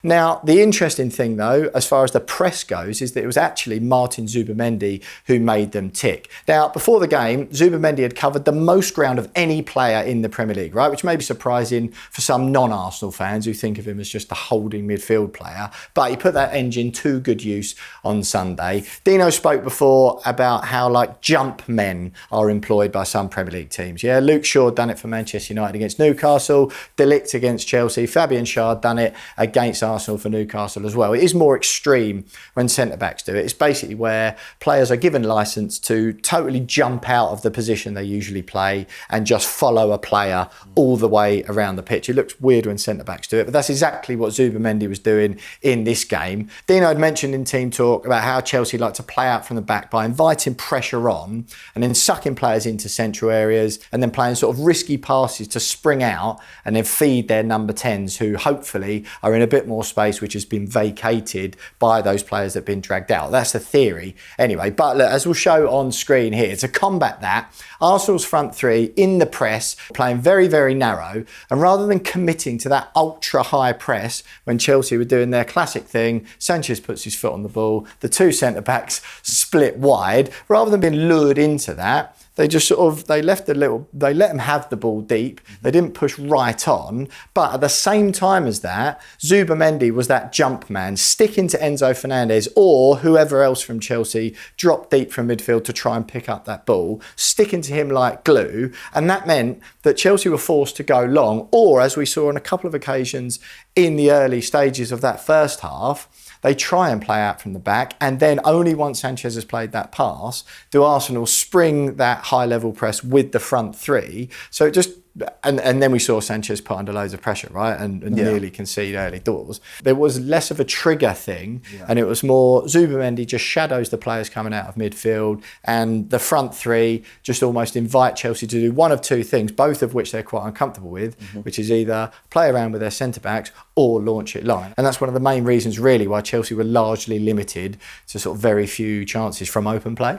Now, the interesting thing though, as far as the press goes, is that it was actually Martin Zubimendi who made them tick. Now, before the game, Zubimendi had covered the most ground of any player in the Premier League, right? Which may be surprising for some non-Arsenal fans who think of him as just a holding midfield player. But he put that engine to good use on Sunday. Dino spoke before about how jump men are employed by some Premier League teams. Yeah, Luke Shaw done it for Manchester United against Newcastle, De Ligt against Chelsea, Fabian Schär done it against Arsenal for Newcastle as well. It is more extreme when centre-backs do it. It's basically where players are given licence to totally jump out of the position they usually play and just follow a player all the way around the pitch. It looks weird when centre-backs do it, but that's exactly what Zubimendi was doing in this game. Dino had mentioned in team talk about how Chelsea like to play out from the back by inviting pressure on and then sucking players into central areas and then playing sort of risky passes to spring out and then feed their number 10s who hopefully are in a bit more space which has been vacated by those players that have been dragged out. That's the theory anyway. But look, as we'll show on screen here, to combat that, Arsenal's front three in the press playing very, very narrow, and rather than committing to that ultra high press when Chelsea were doing their classic thing, Sanchez puts his foot on the ball, the two centre backs split wide, rather than being lured into that, they just they let them have the ball deep. They didn't push right on. But at the same time as that, Zubimendi was that jump man, sticking to Enzo Fernandez or whoever else from Chelsea dropped deep from midfield to try and pick up that ball, sticking to him like glue. And that meant that Chelsea were forced to go long, or as we saw on a couple of occasions in the early stages of that first half, they try and play out from the back, and then only once Sanchez has played that pass do Arsenal spring that high-level press with the front three. So it just... And then we saw Sanchez put under loads of pressure, right? And nearly concede early doors. There was less of a trigger thing, and it was more Zubimendi just shadows the players coming out of midfield, and the front three just almost invite Chelsea to do one of two things, both of which they're quite uncomfortable with, which is either play around with their centre-backs or launch it line. And that's one of the main reasons, really, why Chelsea were largely limited to sort of very few chances from open play.